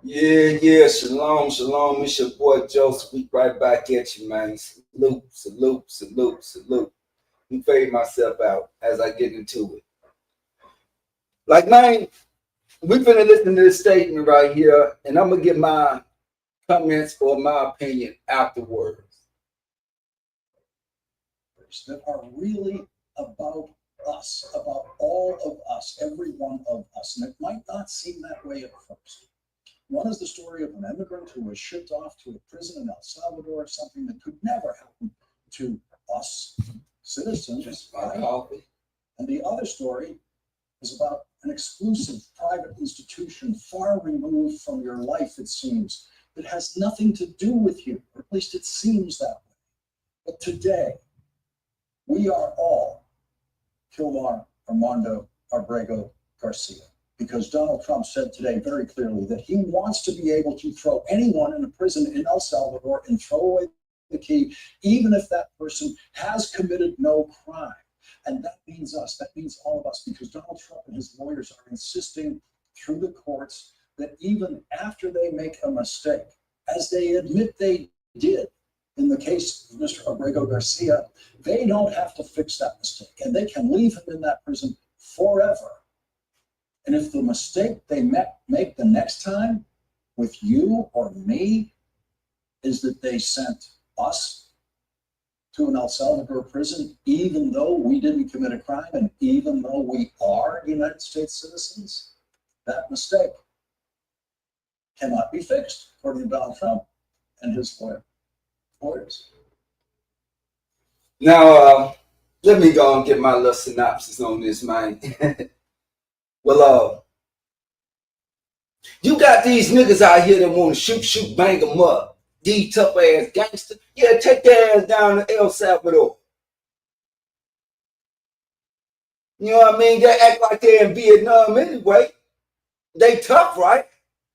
Yeah, shalom, shalom. It's your boy Joseph. We right back at you, man. Salute, salute, salute, salute. Let me fade myself out as I get into it. Like, man, we finna listen to this statement right here, and I'm gonna get my comments or my opinion afterwards. That are really about us, about all of us, every one of us. And it might not seem that way at first. One is the story of an immigrant who was shipped off to a prison in El Salvador, something that could never happen to us citizens. Right? And the other story is about an exclusive private institution far removed from your life, it seems, that has nothing to do with you, or at least it seems that way. But today, we are all Kilmar Armando Abrego Garcia, because Donald Trump said today very clearly that he wants to be able to throw anyone in a prison in El Salvador and throw away the key, even if that person has committed no crime. And that means us, that means all of us, because Donald Trump and his lawyers are insisting through the courts that even after they make a mistake, as they admit they did in the case of Mr. Abrego Garcia, they don't have to fix that mistake, and they can leave him in that prison forever. And if the mistake they make the next time with you or me is that they sent us to an El Salvador prison, even though we didn't commit a crime and even though we are United States citizens, that mistake cannot be fixed, according to Donald Trump and his lawyers. Now, let me go and get my little synopsis on this, man. Well, you got these niggas out here that want to shoot, bang them up. These tough ass gangsters. Yeah, take their ass down to El Salvador. You know what I mean? They act like they're in Vietnam anyway. They tough, right?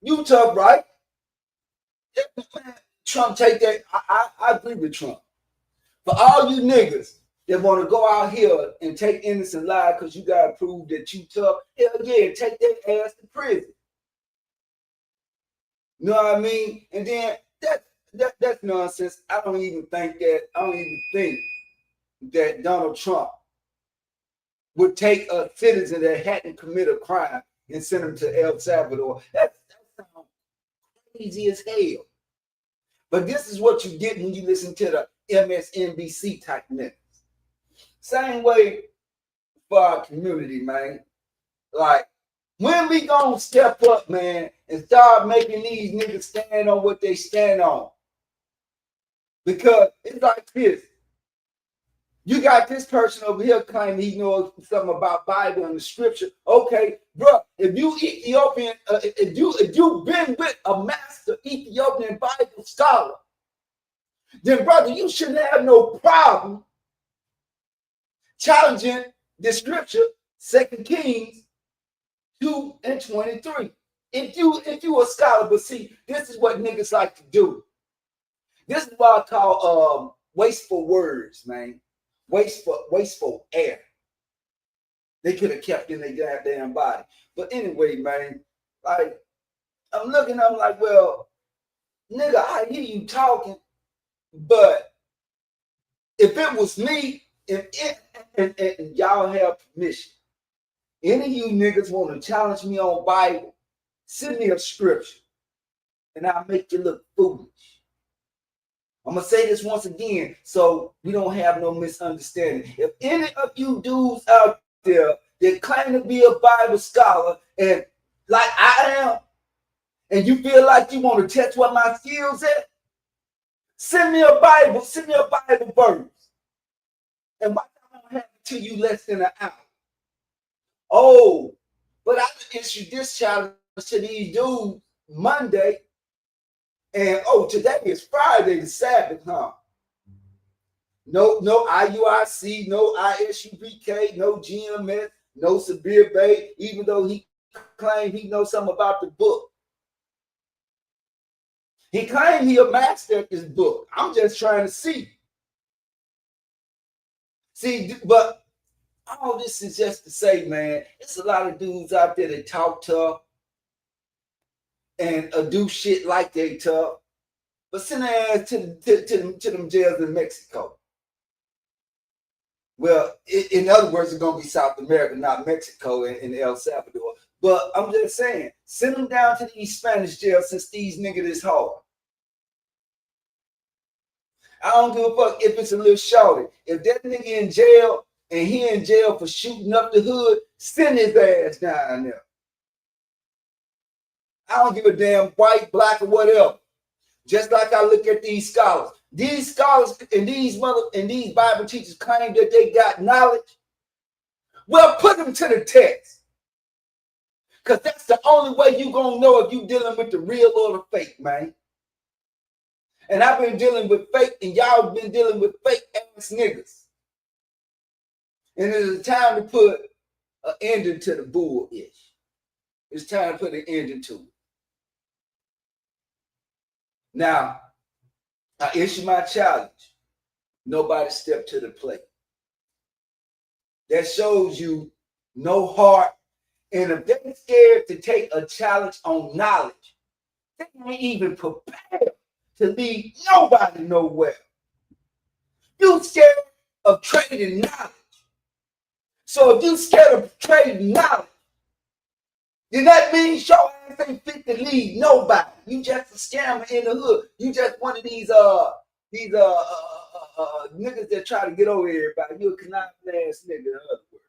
You tough, right? Trump take that. I agree with Trump. For all you niggas that want to go out here and take innocent lives because you got to prove that you tough, hell yeah, take that ass to prison. You know what I mean? And then that's nonsense. I don't even think that Donald Trump would take a citizen that hadn't committed a crime and send him to El Salvador. That sounds crazy as hell. But this is what you get when you listen to the MSNBC type niggas. Same way for our community, man. Like, when we gonna step up, man, and start making these niggas stand on what they stand on? Because it's like this. You got this person over here claiming he knows something about Bible and the scripture. Okay, bro, if you Ethiopian, if you've been with a master Ethiopian Bible scholar, then brother, you shouldn't have no problem challenging the scripture, 2 Kings 2:23. If you a scholar, but see, this is what niggas like to do. This is what I call wasteful words, man. Wasteful air. They could have kept in their goddamn body. But anyway, man, like, I'm like, well, nigga, I hear you talking, but if it was me, and y'all have permission, any of you niggas want to challenge me on Bible, send me a scripture, and I'll make you look foolish. I'm going to say this once again so we don't have no misunderstanding. If any of you dudes out there that claim to be a Bible scholar and like I am, and you feel like you want to test what my skills at, send me a Bible verse. And watch I won't have it to you less than an hour. Oh, but I issued this challenge to these dudes Monday. And today is Friday, the Sabbath, huh? No IUIC, no ISUBK, no GMS, no Sabir Bay, even though he claimed he knows something about the book. He claimed he a master at this book. I'm just trying to see. But all this is just to say, man, it's a lot of dudes out there that talk tough. and do shit like they tough, but send their ass to them jails in Mexico. Well, in other words, it's gonna be South America, not Mexico and El Salvador. But I'm just saying, send them down to these Spanish jails since these niggas is hard. I don't give a fuck if it's a little shorty. If that nigga in jail and he in jail for shooting up the hood, send his ass down there. I don't give a damn white, black, or whatever. Just like I look at these scholars. These scholars and these Bible teachers claim that they got knowledge. Well, put them to the test. Because that's the only way you're going to know if you're dealing with the real or the fake, man. And I've been dealing with fake, and y'all been dealing with fake ass niggas. And it's time to put an ending to the bull-ish. It's time to put an ending to it. Now, I issue my challenge. Nobody step to the plate. That shows you no heart. And if they're scared to take a challenge on knowledge, they ain't even prepared to lead nobody nowhere. You scared of trading knowledge. So if you scared of trading knowledge, then that means your ass ain't fit to lead nobody. You just a scammer in the hood. You just one of these niggas that try to get over everybody. You a conniving ass nigga, in other words.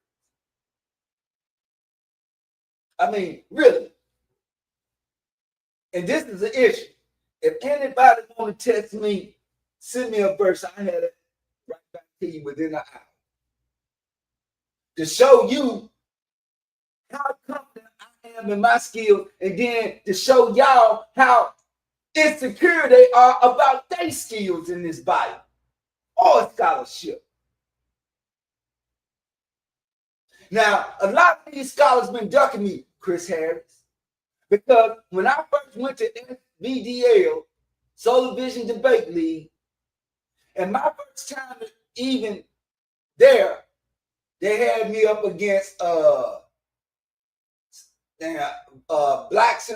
I mean, really. And this is an issue. If anybody want to text me, send me a verse. I had it right back to you within an hour. To show you how confident I am in my skills, and then to show y'all how insecure they are about their skills in this Bible or scholarship. Now, a lot of these scholars been ducking me, Chris Harris, because when I first went to SVDL, Solar Vision Debate League, and my first time even there, they had me up against Blackson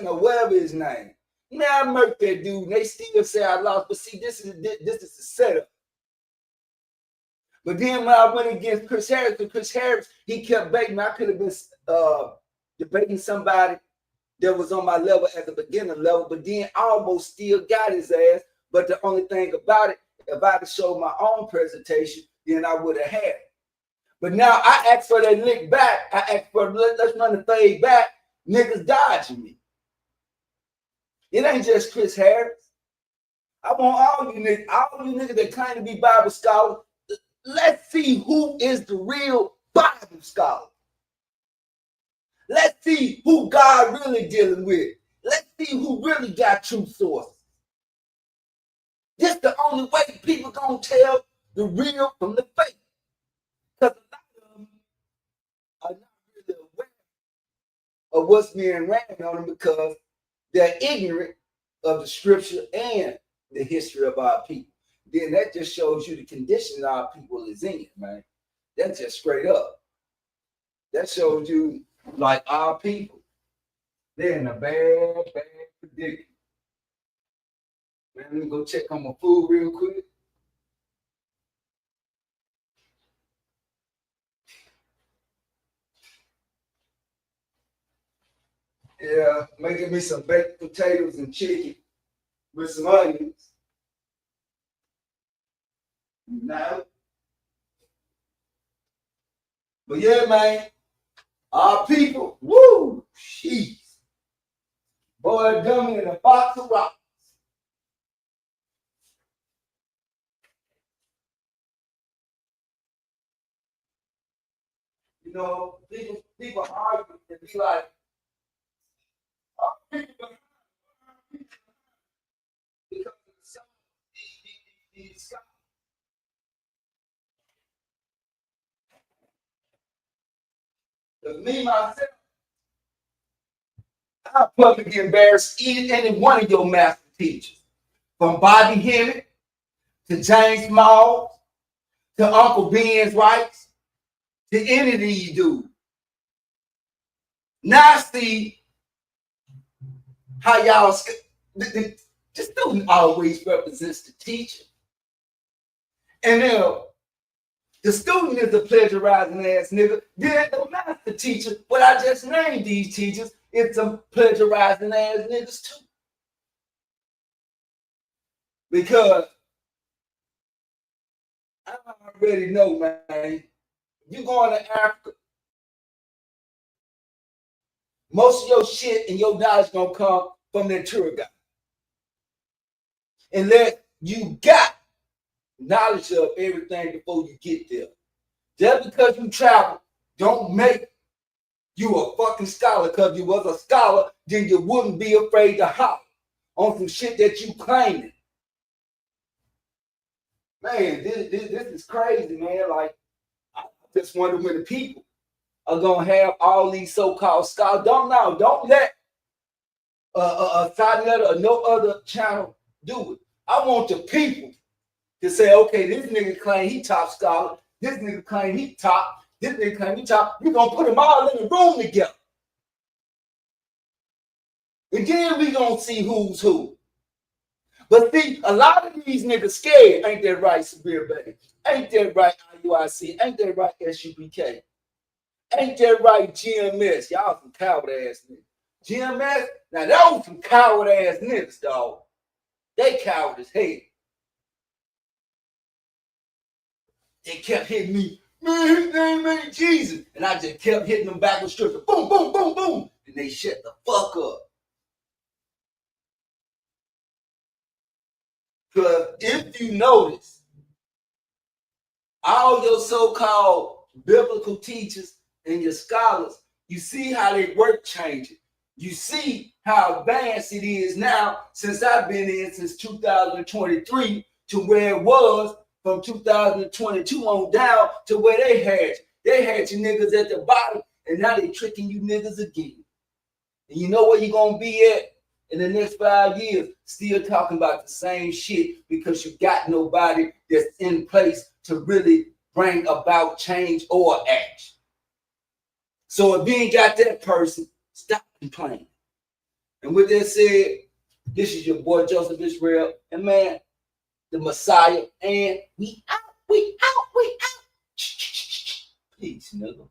or whatever his name. Man, I murked that dude, and they still say I lost. But see, this is the setup. But then when I went against Chris Harris, because Chris Harris, he kept baiting me. I could have been debating somebody that was on my level at the beginner level, but then almost still got his ass. But the only thing about it, if I had showed my own presentation, then I would have had it. But now I asked for that link back. I asked for let's run the fade back. Niggas dodging me. It ain't just Chris Harris. I want all you niggas that claim to be Bible scholars. Let's see who is the real Bible scholar. Let's see who God really dealing with. Let's see who really got true sources. This the only way people gonna tell the real from the fake. Because a lot of them are not really aware of what's being ran on them because they're ignorant of the scripture and the history of our people. Then that just shows you the condition our people is in, man. That's just straight up. That shows you, like, our people, they're in a bad predicament. Man, let me go check on my food real quick. Yeah, making me some baked potatoes and chicken with some onions. Now, but yeah, man, our people, woo, jeez. Boy, dummy in a box of rocks. You know, people argue and be like, our people because of some of these scholars. Because me, myself, I publicly embarrass any one of your master teachers. From Bobby Hemmett to James Small to Uncle Ben's Rights to any of these dudes. Now see, how y'all, the student always represents the teacher. And then the student is a plagiarizing ass nigga. Then the master teacher, what I just named these teachers, it's some plagiarizing ass niggas too. Because I already know, man, you going to Africa, most of your shit and your knowledge gonna come from that tour guide. Unless you got knowledge of everything before you get there. Just because you travel, don't make you a fucking scholar. Because you was a scholar, then you wouldn't be afraid to hop on some shit that you claiming. Man, this is crazy, man. Like, I just wonder when the people are gonna have all these so-called scholars. Don't let a side letter or no other channel do it. I want the people to say, okay, this nigga claim he top scholar, this nigga claim he top, this nigga claim he top. We're gonna put them all in the room together. And then we gonna see who's who. But see, a lot of these niggas scared. Ain't that right, Sabir, baby? Ain't that right, IUIC? Ain't that right, SUBK? Ain't that right, GMS? Y'all some coward ass niggas. GMS, now those some coward ass niggas, dog. They coward as hell. They kept hitting me, man, his name ain't Jesus. And I just kept hitting them back with strips. Boom, boom, boom, boom. And they shut the fuck up. Because if you notice, all your so-called biblical teachers and your scholars, you see how they work changing. You see how advanced it is now since I've been in since 2023 to where it was from 2022 on down to where they had you niggas at the bottom, and now they tricking you niggas again. And you know where you're going to be at in the next 5 years? Still talking about the same shit because you got nobody that's in place to really bring about change or action. So if you ain't got that person, stop complaining. And with that said, this is your boy Joseph Israel, and man, the Messiah, and we out. Peace, nigga.